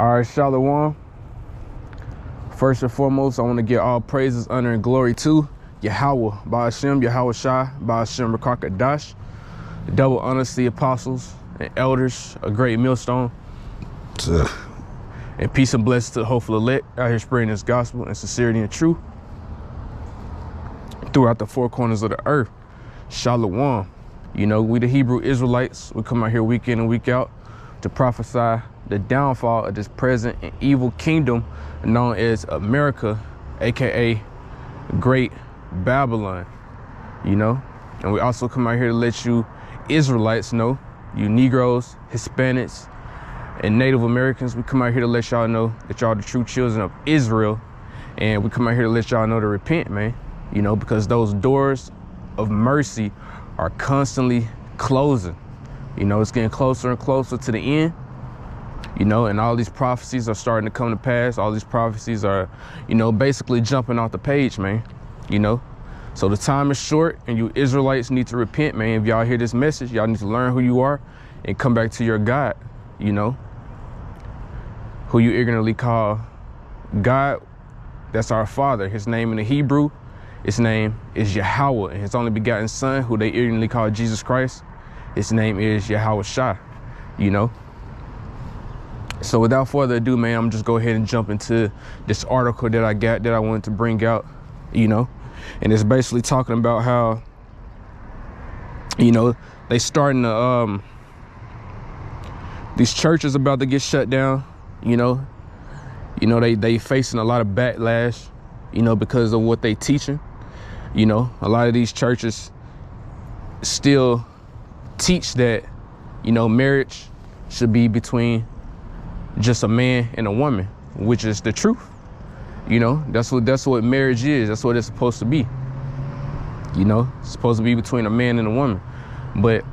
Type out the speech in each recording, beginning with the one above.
All right, Shalom. First and foremost, I want to give all praises, honor, and glory to Yahweh, Ba'ashem, Yahweh Shai, Ba'ashem Rakakadash. Double honors to the apostles and elders, a great millstone. And peace and blessings to the hopeful elect out here spreading this gospel and sincerity and truth throughout the four corners of the earth. Shalom. You know, we the Hebrew Israelites, we come out here week in and week out to prophesy the downfall of this present and evil kingdom known as America, aka Great Babylon, you know. And we also come out here to let you Israelites know, you Negroes, Hispanics, and Native Americans, we come out here to let y'all know that y'all the true children of Israel. And we come out here to let y'all know to repent, man, you know, because those doors of mercy are constantly closing. You know, it's getting closer and closer to the end, you know, and all these prophecies are starting to come to pass. All these prophecies are, you know, basically jumping off the page, man, you know. So the time is short and you Israelites need to repent, man. If y'all hear this message, y'all need to learn who you are and come back to your God, you know, who you ignorantly call God. That's our Father. His name in the Hebrew, his name is Yahweh, and his only begotten Son, who they ignorantly call Jesus Christ, his name is Yahweh Shai, you know. So without further ado, man, I'm just go ahead and jump into this article that I got that I wanted to bring out, you know. And it's basically talking about how, you know, they starting to, these churches about to get shut down, you know. They facing a lot of backlash, you know, because of what they teaching. You know, a lot of these churches still teach that, you know, marriage should be between just a man and a woman, which is the truth. You know, that's what marriage is. That's what it's supposed to be. You know, it's supposed to be between a man and a woman. But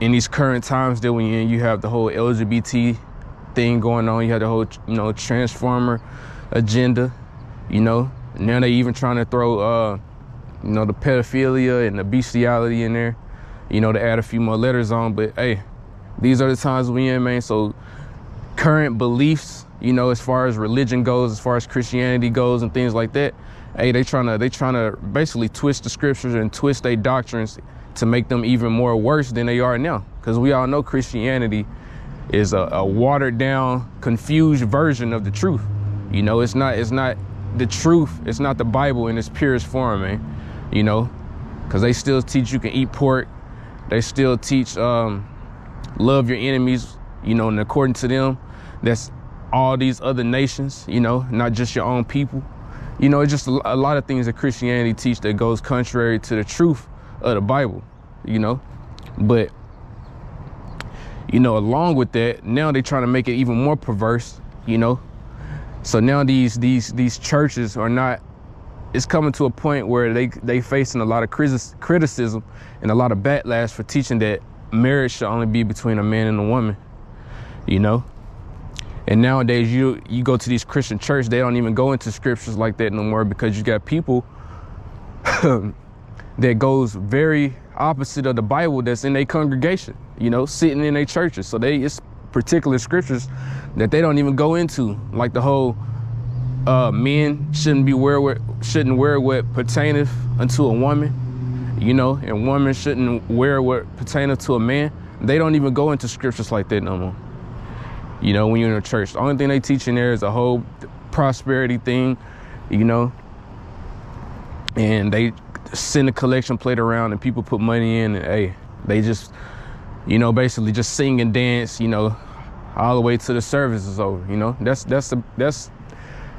in these current times that we're in, you have the whole LGBT thing going on. You have the whole, you know, transformer agenda, you know. Now they even trying to throw, you know, the pedophilia and the bestiality in there, you know, to add a few more letters on. But hey, these are the times we in, man. So current beliefs, you know, as far as religion goes, as far as Christianity goes and things like that, hey, they trying to basically twist the scriptures and twist their doctrines to make them even more worse than they are now. Because we all know Christianity is a watered down, confused version of the truth. You know, it's not the truth. It's not the Bible in its purest form, man. You know, because they still teach you can eat pork. They still teach love your enemies, you know, and according to them, that's all these other nations, you know, not just your own people. You know, it's just a lot of things that Christianity teach that goes contrary to the truth of the Bible, you know. But, you know, along with that, now they're trying to make it even more perverse, you know. So now these churches are not, it's coming to a point where they facing a lot of criticism and a lot of backlash for teaching that marriage should only be between a man and a woman, you know. And nowadays you go to these Christian churches, they don't even go into scriptures like that no more, because you got people that goes very opposite of the Bible that's in their congregation, you know, sitting in their churches. So it's particular scriptures that they don't even go into, like the whole men shouldn't wear what pertaineth unto a woman, you know, and women shouldn't wear what pertaineth to a man. They don't even go into scriptures like that no more. You know, when you're in a church, the only thing they teach in there is a whole prosperity thing, you know, and they send a collection plate around and people put money in, and hey, they just, you know, basically just sing and dance, you know, all the way till the service is over. You know, that's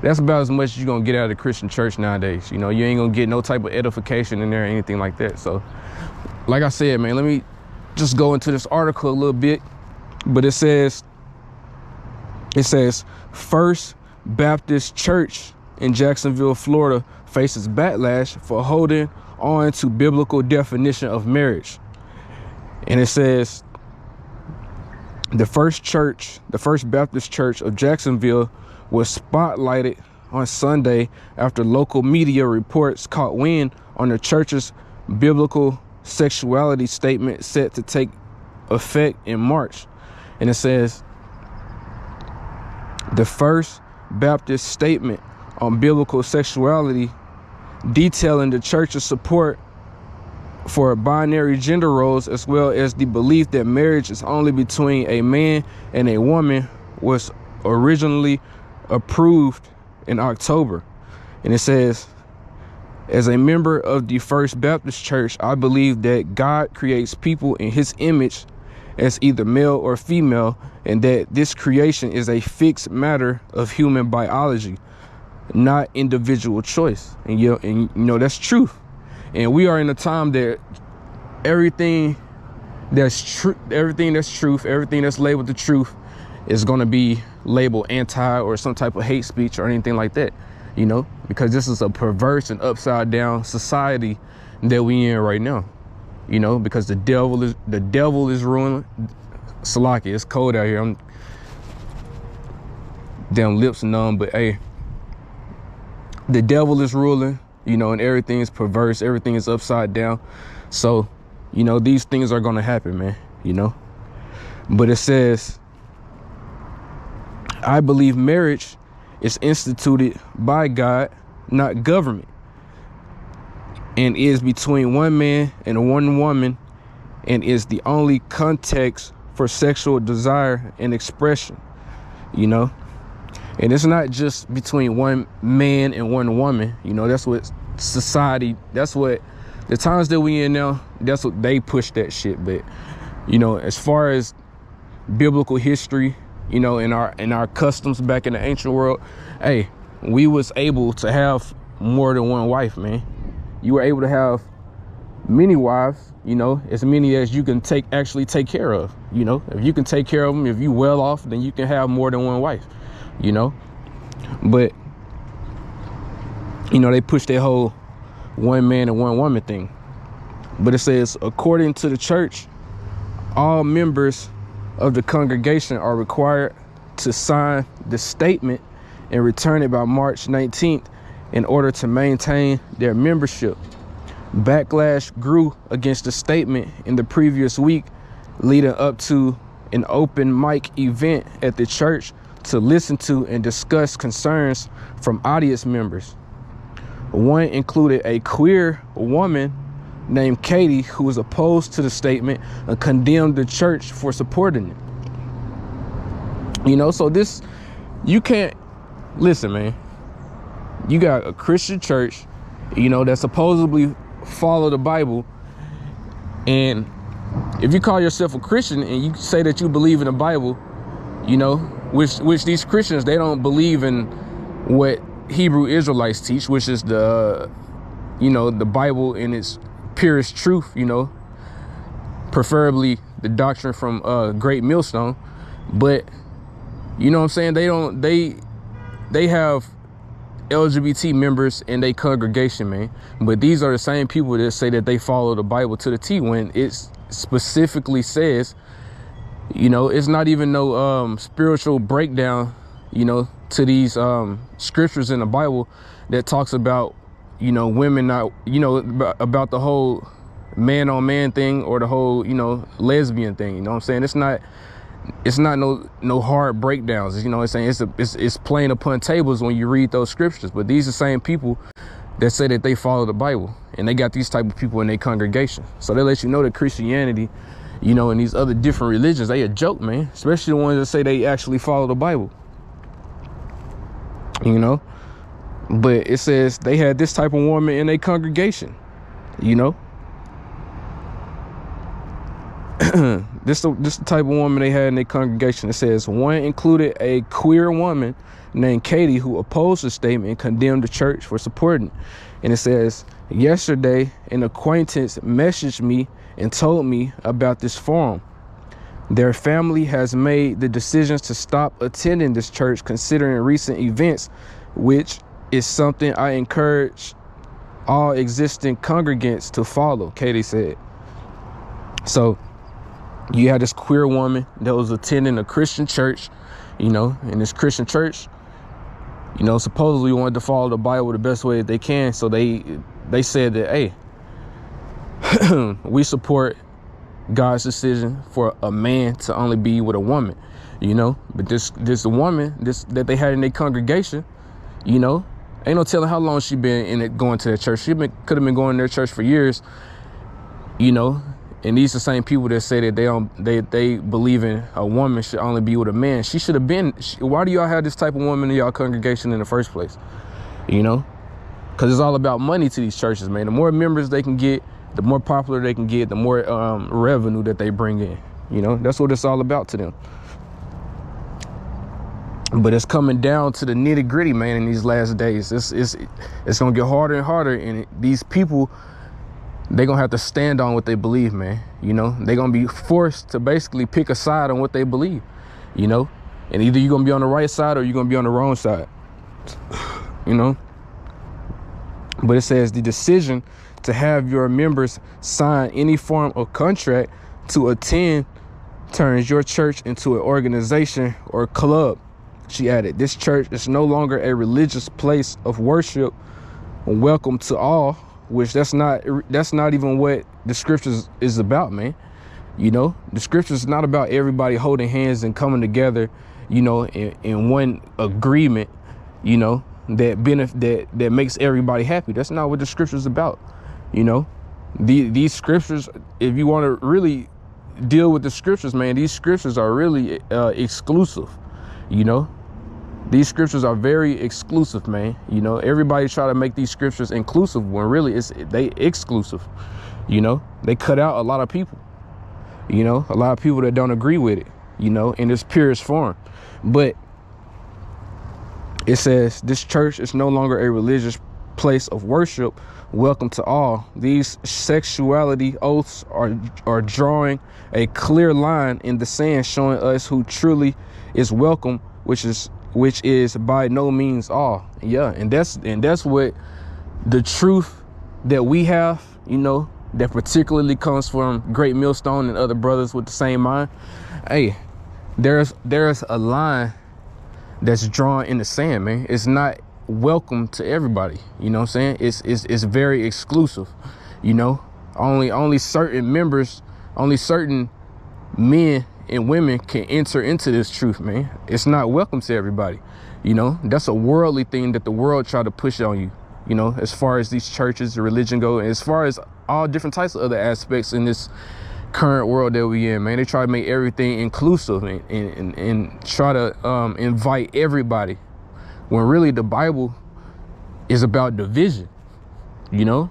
about as much as you're gonna get out of the Christian church nowadays. You know, you ain't gonna get no type of edification in there or anything like that. So like I said, man, let me just go into this article a little bit. But it says First Baptist Church in Jacksonville, Florida faces backlash for holding on to biblical definition of marriage. And it says the First Baptist Church of Jacksonville was spotlighted on Sunday after local media reports caught wind on the church's biblical sexuality statement set to take effect in March. And it says The First Baptist Statement on Biblical Sexuality, detailing the church's support for binary gender roles, as well as the belief that marriage is only between a man and a woman, was originally approved in October. And it says, as a member of the First Baptist Church, I believe that God creates people in his image as either male or female, and that this creation is a fixed matter of human biology, not individual choice. And you know that's truth. And we are in a time that everything that's truth, everything that's labeled the truth is going to be labeled anti or some type of hate speech or anything like that, you know, because this is a perverse and upside down society that we in right now, you know, because the devil is ruling. Salaki, it's cold out here. I'm damn lips numb, but hey, the devil is ruling, you know, and everything is perverse, everything is upside down. So, you know, these things are gonna happen, man, you know. But it says, I believe marriage is instituted by God, not government, and is between one man and one woman, and is the only context for sexual desire and expression, you know. And it's not just between one man and one woman, you know. That's what society, that's what the times that we in now, that's what they push that shit. But, you know, as far as biblical history, you know, in our customs back in the ancient world, hey, we was able to have more than one wife, man. You were able to have many wives, you know, as many as you can actually take care of, you know. If you can take care of them, if you well off, then you can have more than one wife, you know. But, you know, they push that whole one man and one woman thing. But it says, according to the church, all members of the congregation are required to sign the statement and return it by March 19th in order to maintain their membership. Backlash grew against the statement in the previous week, leading up to an open mic event at the church to listen to and discuss concerns from audience members. One included a queer woman named Katie, who was opposed to the statement and condemned the church for supporting it. You know, so this, you can't, listen, man, you got a Christian church, you know, that supposedly follow the Bible, and if you call yourself a Christian and you say that you believe in the Bible, you know, which these Christians, they don't believe in what Hebrew Israelites teach, which is the, you know, the Bible in its purest truth, you know, preferably the doctrine from Great Millstone. But you know what I'm saying, they have LGBT members in their congregation, man. But these are the same people that say that they follow the Bible to the T, when it specifically says, you know, it's not even no spiritual breakdown, you know, to these scriptures in the Bible that talks about, you know, women not, you know, about the whole man on man thing, or the whole, you know, lesbian thing. You know what I'm saying? It's not no hard breakdowns. You know what I'm saying? It's plain upon tables when you read those scriptures. But these are the same people that say that they follow the Bible, and they got these type of people in their congregation. So they let you know that Christianity, you know, and these other different religions, they a joke, man. Especially the ones that say they actually follow the Bible, you know. But it says they had this type of woman in their congregation, you know. This the type of woman they had in their congregation. It says one included a queer woman named Katie, who opposed the statement and condemned the church for supporting it. And it says, yesterday an acquaintance messaged me and told me about this forum. Their family has made the decisions to stop attending this church considering recent events, which is something I encourage all existing congregants to follow, Katie said. So you had this queer woman that was attending a Christian church, you know, and this Christian church, you know, supposedly wanted to follow the Bible the best way that they can. So they said that, hey, we support God's decision for a man to only be with a woman. you know. But this woman, that they had in their congregation, you know, ain't no telling how long she been in it, going to that church. She could have been going to their church for years, you know. And these are the same people that say that they believe in a woman should only be with a man. She should have been. Why do y'all have this type of woman in y'all congregation in the first place? You know, because it's all about money to these churches, man. The more members they can get, the more popular they can get, the more revenue that they bring in. You know, that's what it's all about to them. But it's coming down to the nitty gritty, man. In these last days, it's gonna get harder and harder, and these people, they're gonna have to stand on what they believe, man. You know, they're gonna be forced to basically pick a side on what they believe, you know, and either you're gonna be on the right side or you're gonna be on the wrong side, you know. But it says the decision to have your members sign any form of contract to attend turns your church into an organization or club. She added, this church is no longer a religious place of worship. Welcome to all, which that's not even what the scriptures is about, man. You know, the scriptures is not about everybody holding hands and coming together, you know, in one agreement, you know, that makes everybody happy. That's not what the scriptures is about. You know, these scriptures, if you want to really deal with the scriptures, man, these scriptures are really exclusive. You know, these scriptures are very exclusive, man. You know, everybody try to make these scriptures inclusive when really they exclusive. You know, they cut out a lot of people, you know, a lot of people that don't agree with it, you know, in its purest form. But it says this church is no longer a religious place of worship. Welcome to all. These sexuality oaths are drawing a clear line in the sand, showing us who truly is welcome, which is by no means all. Yeah, and that's what the truth that we have, you know, that particularly comes from Great Millstone and other brothers with the same mind. Hey, there's a line that's drawn in the sand, man. It's not welcome to everybody, you know what I'm saying? It's very exclusive, you know. Only certain members, only certain men and women can enter into this truth, man. It's not welcome to everybody, you know. That's a worldly thing that the world try to push on you, you know, as far as these churches, the religion go, and as far as all different types of other aspects in this current world that we in, man. They try to make everything inclusive and try to invite everybody, when really the Bible is about division, you know,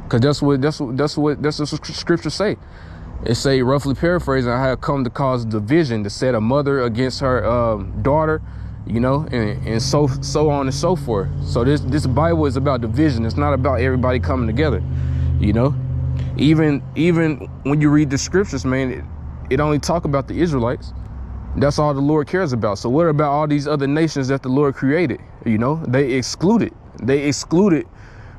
because that's what the scriptures say. It say, roughly paraphrasing, I have come to cause division, to set a mother against her daughter, you know, and so on and so forth. So this Bible is about division. It's not about everybody coming together, you know. Even when you read the scriptures, man, it only talk about the Israelites. That's all the Lord cares about. So what about all these other nations that the Lord created? You know, they excluded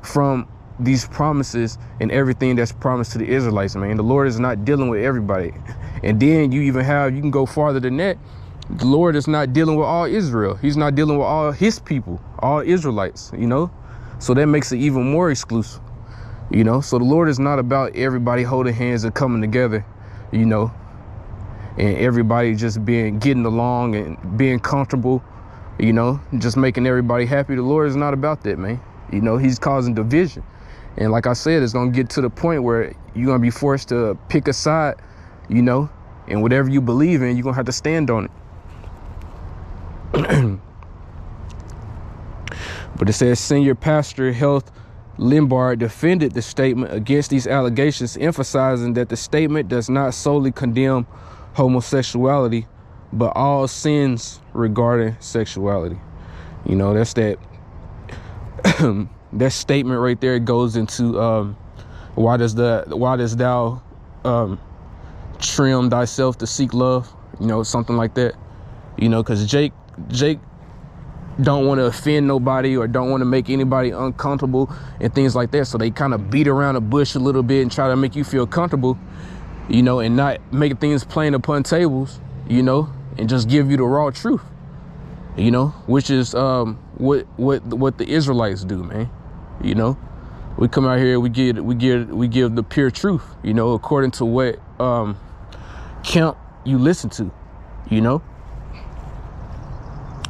from these promises and everything that's promised to the Israelites, man. The Lord is not dealing with everybody. And then you can go farther than that. The Lord is not dealing with all Israel. He's not dealing with all his people, all Israelites, you know. So that makes it even more exclusive, you know. So the Lord is not about everybody holding hands and coming together, you know, and everybody just getting along and being comfortable, you know, just making everybody happy. The Lord is not about that, man. You know, he's causing division. And like I said, it's going to get to the point where you're going to be forced to pick a side, you know, and whatever you believe in, you're going to have to stand on it. But it says Senior Pastor Health Limbard defended the statement against these allegations, emphasizing that the statement does not solely condemn homosexuality, but all sins regarding sexuality. You know, that's that that statement right there goes into why does thou trim thyself to seek love, you know, something like that, you know, because Jake don't want to offend nobody or don't want to make anybody uncomfortable and things like that, so they kind of beat around the bush a little bit and try to make you feel comfortable, you know, and not make things plain upon tables, you know, and just give you the raw truth, you know, which is what the Israelites do, man. You know, we come out here, we give the pure truth, you know, according to what camp you listen to, you know.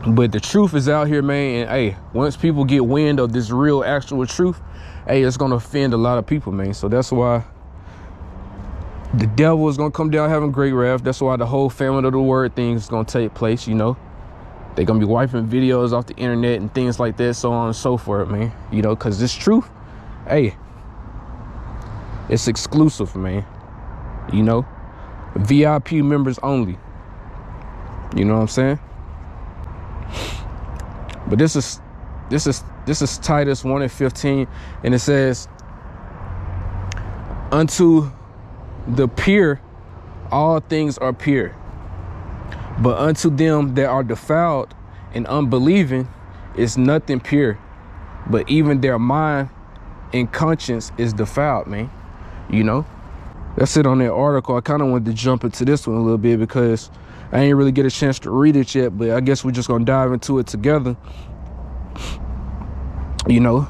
But the truth is out here, man. And hey, once people get wind of this real actual truth, hey, it's gonna offend a lot of people, man. So that's why the devil is gonna come down having great wrath. That's why the whole famine of the word thing is gonna take place, you know. They're gonna be wiping videos off the internet and things like that, so on and so forth, man. You know, because this truth, hey, it's exclusive, man. You know, VIP members only. You know what I'm saying? But this is Titus 1:15, and it says, unto the pure all things are pure, but unto them that are defiled and unbelieving is nothing pure, but even their mind and conscience is defiled, man. You know, that's it on that article. I kind of wanted to jump into this one a little bit because I ain't really get a chance to read it yet, but I guess we're just gonna dive into it together. You know,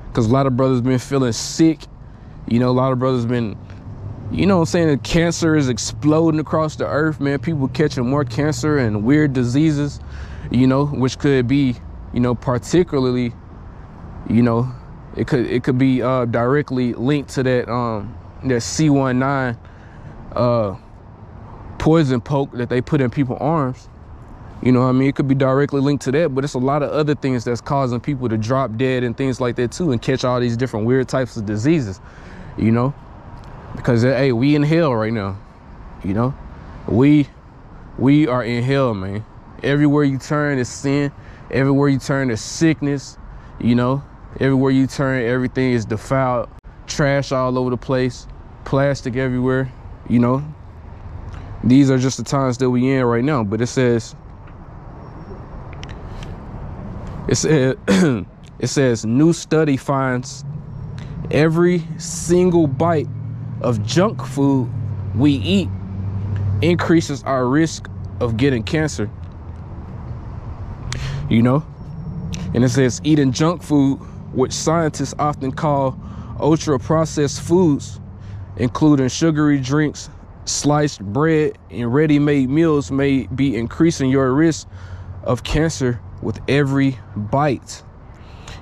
because a lot of brothers been feeling sick. You know, a lot of brothers been, you know what I'm saying, the cancer is exploding across the earth, man. People catching more cancer and weird diseases, you know, which could be, you know, particularly, you know, it could be directly linked to that that C19 poison poke that they put in people's arms. You know what I mean? It could be directly linked to that, but it's a lot of other things that's causing people to drop dead and things like that too, and catch all these different weird types of diseases, you know? Because, hey, we in hell right now, you know? We are in hell, man. Everywhere you turn is sin. Everywhere you turn is sickness, you know? Everywhere you turn, everything is defiled. Trash all over the place. Plastic everywhere, you know? These are just the times that we in right now, but it says, it says, new study finds every single bite of junk food we eat increases our risk of getting cancer. You know, and it says eating junk food, which scientists often call ultra processed foods, including sugary drinks, sliced bread, and ready-made meals, may be increasing your risk of cancer with every bite.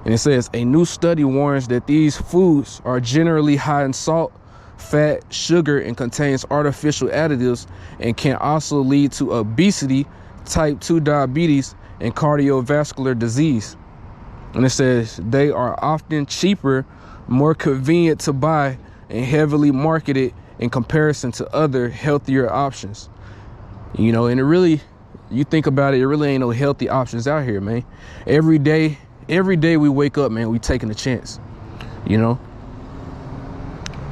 And it says a new study warns that these foods are generally high in salt, fat, sugar, and contains artificial additives, and can also lead to obesity, type 2 diabetes, and cardiovascular disease. And it says they are often cheaper, more convenient to buy, and heavily marketed in comparison to other healthier options. You know, and it really, you think about it, it really ain't no healthy options out here, man. Every day we wake up, man, we taking a chance, you know?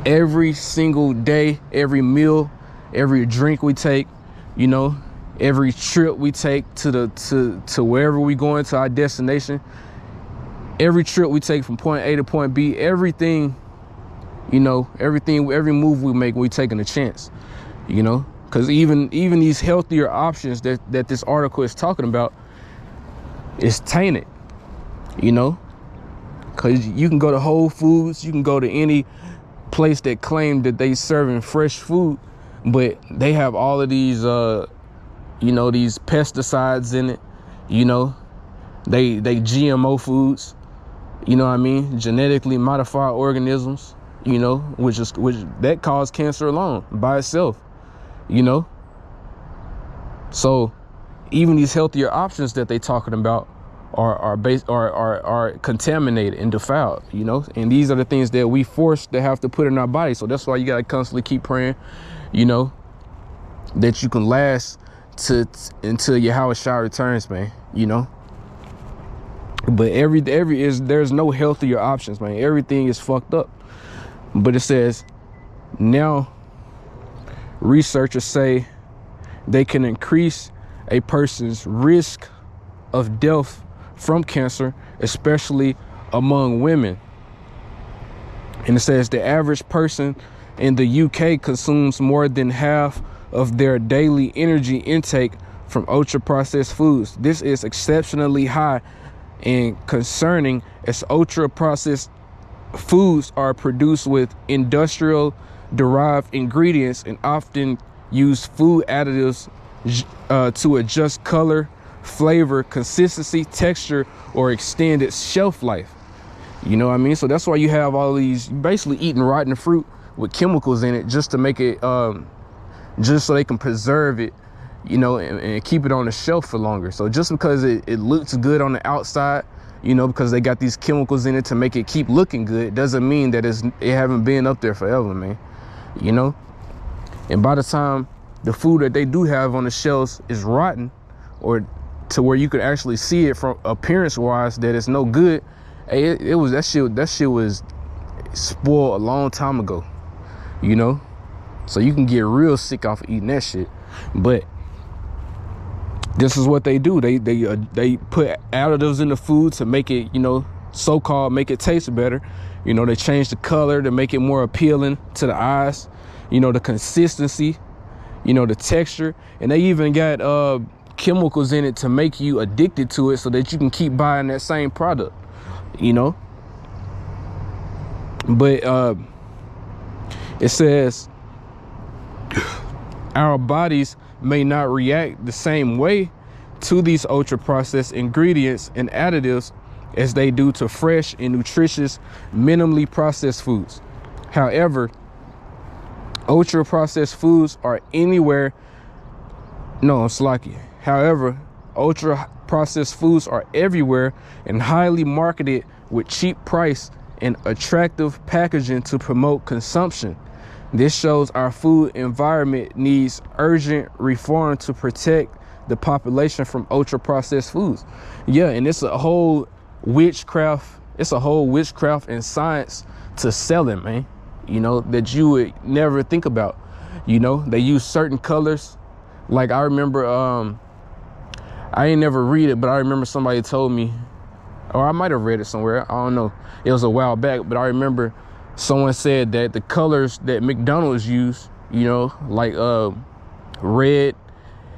Every single day, every meal, every drink we take, you know, every trip we take to wherever we going, to our destination, every trip we take from point A to point B, everything, you know, every move we make, we taking a chance, you know? Because even these healthier options that this article is talking about is tainted, you know? Because you can go to Whole Foods, you can go to any place that claim that they serving fresh food, but they have all of these, you know, these pesticides in it, you know? They GMO foods, you know what I mean? Genetically modified organisms, you know, which that cause cancer alone by itself. You know, so even these healthier options that they talking about are contaminated and defiled, you know, and these are the things that we forced to have to put in our body. So that's why you got to constantly keep praying, you know, that you can last until your Howard Shaw returns, man, you know. But there's no healthier options, man. Everything is fucked up. But it says now researchers say they can increase a person's risk of death from cancer, especially among women. And it says the average person in the UK consumes more than half of their daily energy intake from ultra-processed foods. This is exceptionally high and concerning, as ultra-processed foods are produced with industrial derived ingredients and often use food additives to adjust color, flavor, consistency, texture, or extend its shelf life. You know what I mean? So that's why you have all these, basically eating rotten fruit with chemicals in it just to make it, just so they can preserve it, you know, and keep it on the shelf for longer. So just because it looks good on the outside, you know, because they got these chemicals in it to make it keep looking good, doesn't mean that it haven't been up there forever, man. You know? And by the time the food that they do have on the shelves is rotten, or to where you could actually see it from appearance wise that it's no good, hey, it was that shit was spoiled a long time ago, you know? So you can get real sick off of eating that shit. But this is what they do. They put additives in the food to make it, you know, so-called make it taste better. You know, they change the color to make it more appealing to the eyes, you know, the consistency, you know, the texture. And they even got chemicals in it to make you addicted to it so that you can keep buying that same product, you know. But it says our bodies may not react the same way to these ultra processed ingredients and additives as they do to fresh and nutritious, minimally processed foods. However, ultra processed foods are However, ultra processed foods are everywhere and highly marketed with cheap price and attractive packaging to promote consumption. This shows our food environment needs urgent reform to protect the population from ultra processed foods. Yeah, and it's a whole witchcraft. It's a whole witchcraft and science to selling, man. You know, that you would never think about. You know, they use certain colors. Like I remember, I ain't never read it, but I remember somebody told me, or I might have read it somewhere. I don't know. It was a while back, but I remember someone said that the colors that McDonald's use, you know, like red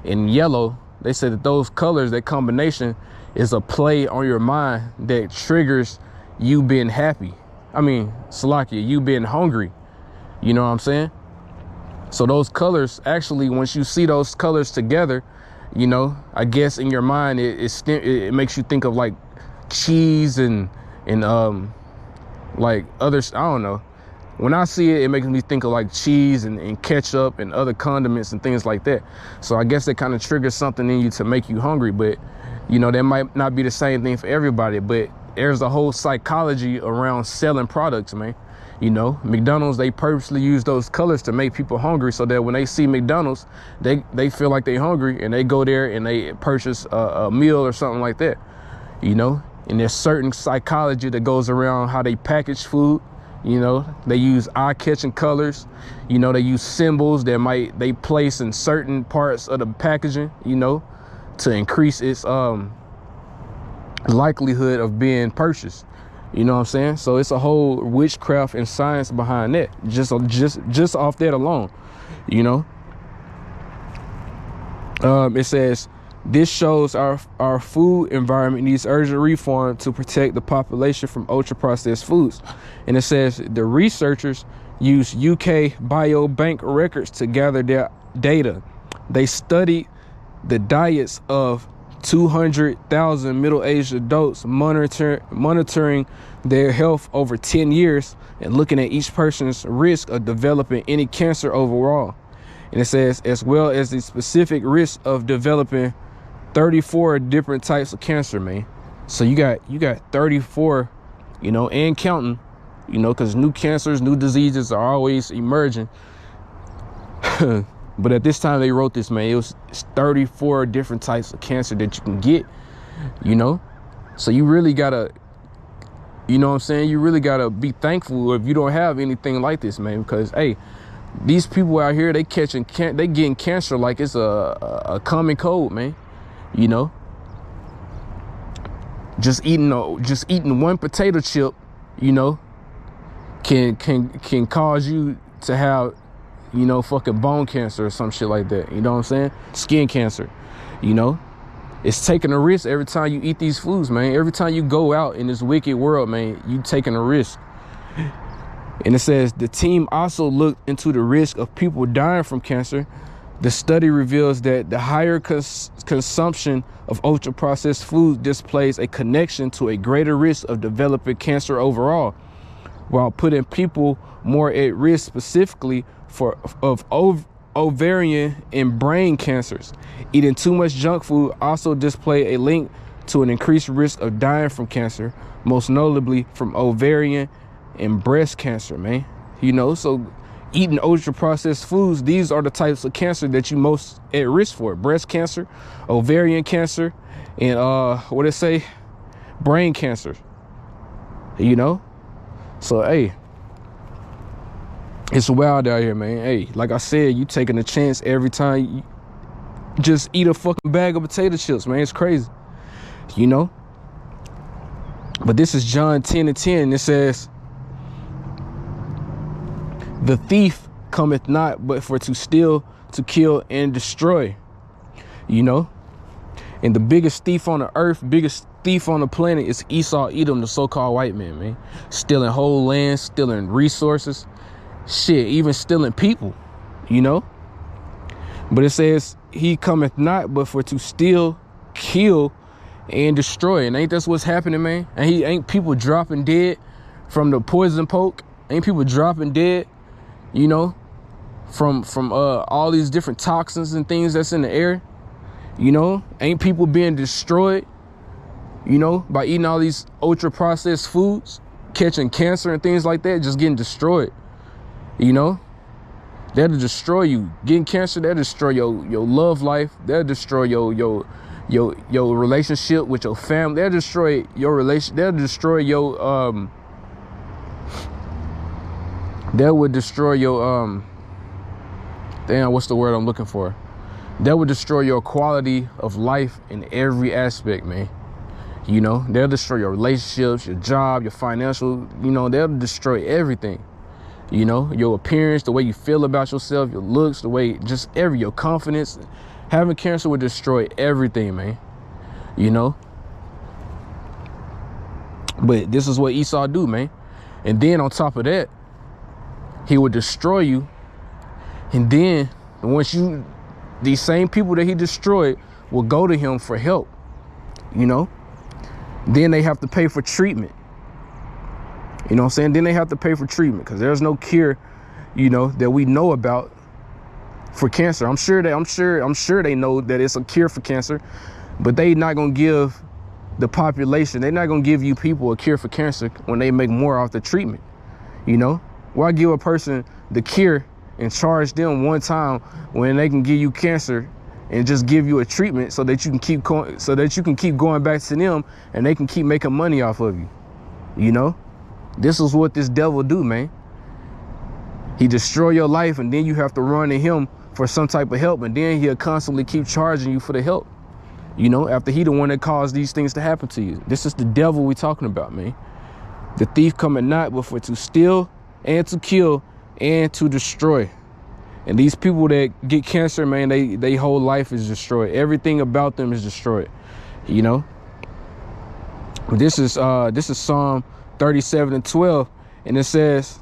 and yellow, they said that those colors, that combination, is a play on your mind that triggers you being happy. I mean, Salakia, you being hungry. You know what I'm saying? So those colors, actually, once you see those colors together, you know, I guess in your mind, it makes you think of like cheese and like others. I don't know. When I see it, it makes me think of like cheese and ketchup and other condiments and things like that. So I guess that kind of triggers something in you to make you hungry. But, you know, that might not be the same thing for everybody. But there's a whole psychology around selling products, man. You know, McDonald's, they purposely use those colors to make people hungry so that when they see McDonald's, they feel like they're hungry and they go there and they purchase a meal or something like that, you know. And there's certain psychology that goes around how they package food. You know, they use eye-catching colors. You know, they use symbols that they place in certain parts of the packaging, you know, to increase its likelihood of being purchased. You know what I'm saying? So it's a whole witchcraft and science behind that, just off that alone, you know. It says, this shows our food environment needs urgent reform to protect the population from ultra-processed foods. And it says the researchers use UK biobank records to gather their data. They studied the diets of 200,000 middle-aged adults, monitoring their health over 10 years and looking at each person's risk of developing any cancer overall. And it says, as well as the specific risk of developing 34 different types of cancer, man. So you got 34, you know, and counting, you know, because new cancers, new diseases are always emerging. But at this time they wrote this, man, it's 34 different types of cancer that you can get, you know. So you really gotta, you know what I'm saying, you really gotta be thankful if you don't have anything like this, man, because hey, these people out here, they getting cancer like it's a common cold, man. You know, just eating one potato chip, you know, can cause you to have, you know, fucking bone cancer or some shit like that. You know what I'm saying? Skin cancer, you know. It's taking a risk every time you eat these foods, man. Every time you go out in this wicked world, man, you taking a risk. And it says the team also looked into the risk of people dying from cancer The study reveals that the higher consumption of ultra-processed food displays a connection to a greater risk of developing cancer overall, while putting people more at risk specifically of ovarian and brain cancers. Eating too much junk food also display a link to an increased risk of dying from cancer, most notably from ovarian and breast cancer, man. You know, so eating ultra processed foods, these are the types of cancer that you most at risk for: breast cancer, ovarian cancer, and what it say, brain cancer. You know, so hey, it's wild out here, man. Hey, like I said, you taking a chance every time you just eat a fucking bag of potato chips, man. It's crazy, you know. But this is John 10:10. It says, "The thief cometh not but for to steal, to kill, and destroy." You know, and the biggest thief on the earth, biggest thief on the planet is Esau Edom, the so-called white man, stealing whole land, stealing resources, shit, even stealing people, you know. But it says he cometh not but for to steal, kill, and destroy. And ain't that's what's happening, man? And ain't people dropping dead from the poison poke? Ain't people dropping dead, you know, from all these different toxins and things that's in the air? You know, ain't people being destroyed, you know, by eating all these ultra processed foods, catching cancer and things like that, just getting destroyed? You know, that'll destroy you. Getting cancer, that'll destroy your love life. That'll destroy your relationship with your family. That'll destroy your relation. That'll destroy your that would destroy your damn, what's the word I'm looking for? That would destroy your quality of life in every aspect, man. You know, they'll destroy your relationships, your job, your financial, you know, they'll destroy everything. You know, your appearance, the way you feel about yourself, your looks, the way, just your confidence. Having cancer would destroy everything, man. You know? But this is what Esau do, man. And then on top of that, he would destroy you. And then these same people that he destroyed will go to him for help. You know? Then they have to pay for treatment. You know what I'm saying? Then they have to pay for treatment because there's no cure, you know, that we know about for cancer. I'm sure they know that it's a cure for cancer, but they not gonna give the population, they're not gonna give you people a cure for cancer when they make more off the treatment. You know, why give a person the cure and charge them one time when they can give you cancer and just give you a treatment so that you can keep going back to them and they can keep making money off of you? You know, this is what this devil do, man. He destroy your life, and then you have to run to him for some type of help, and then he'll constantly keep charging you for the help, you know, after he the one that caused these things to happen to you. This is the devil we talking about, man. The thief cometh not but for to steal and to kill and to destroy. And these people that get cancer, man, they whole life is destroyed. Everything about them is destroyed, you know. This is Psalm 37:12, and it says,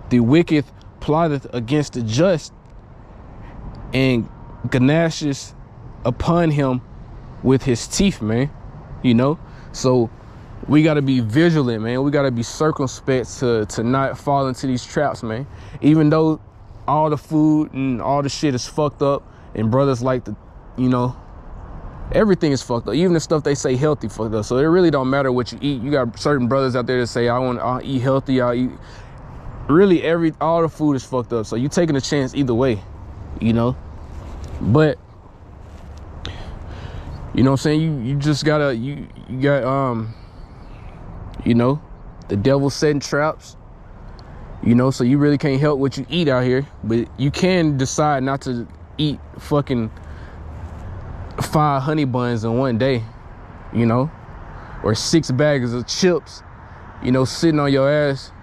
"The wicked plotteth against the just, and gnasheth upon him with his teeth," man. You know, so we got to be vigilant, man. We got to be circumspect to not fall into these traps, man. Even though all the food and all the shit is fucked up, and brothers like to, you know, everything is fucked up. Even the stuff they say healthy fucked up. So it really don't matter what you eat. You got certain brothers out there that say, I'll eat healthy, I'll eat. Really, all the food is fucked up. So you taking a chance either way, you know. But you know what I'm saying? You just gotta, you got, you know, the devil setting traps, you know, so you really can't help what you eat out here. But you can decide not to eat fucking 5 honey buns in one day, you know, or 6 bags of chips, you know, sitting on your ass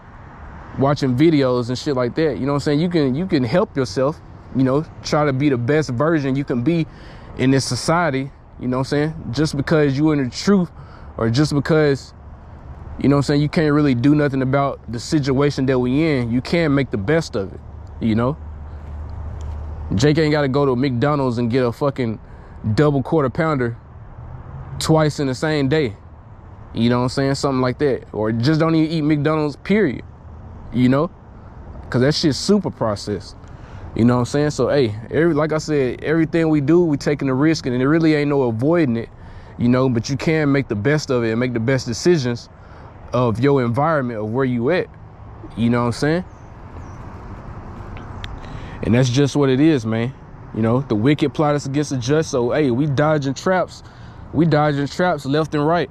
watching videos and shit like that. You know what I'm saying? You can help yourself, you know, try to be the best version you can be in this society. You know what I'm saying? Just because you in the truth, or just because, you know what I'm saying, you can't really do nothing about the situation that we in, you can make the best of it, you know? Jake ain't got to go to McDonald's and get a fucking double quarter pounder twice in the same day. You know what I'm saying? Something like that. Or just don't even eat McDonald's, period. You know? Because that shit's super processed. You know what I'm saying? So, hey, like I said, everything we do, we taking the risk, and it really ain't no avoiding it, you know, but you can make the best of it and make the best decisions of your environment, of where you at. You know what I'm saying? And that's just what it is, man. You know, the wicked plot us against the just. So, hey, we dodging traps. We dodging traps left and right.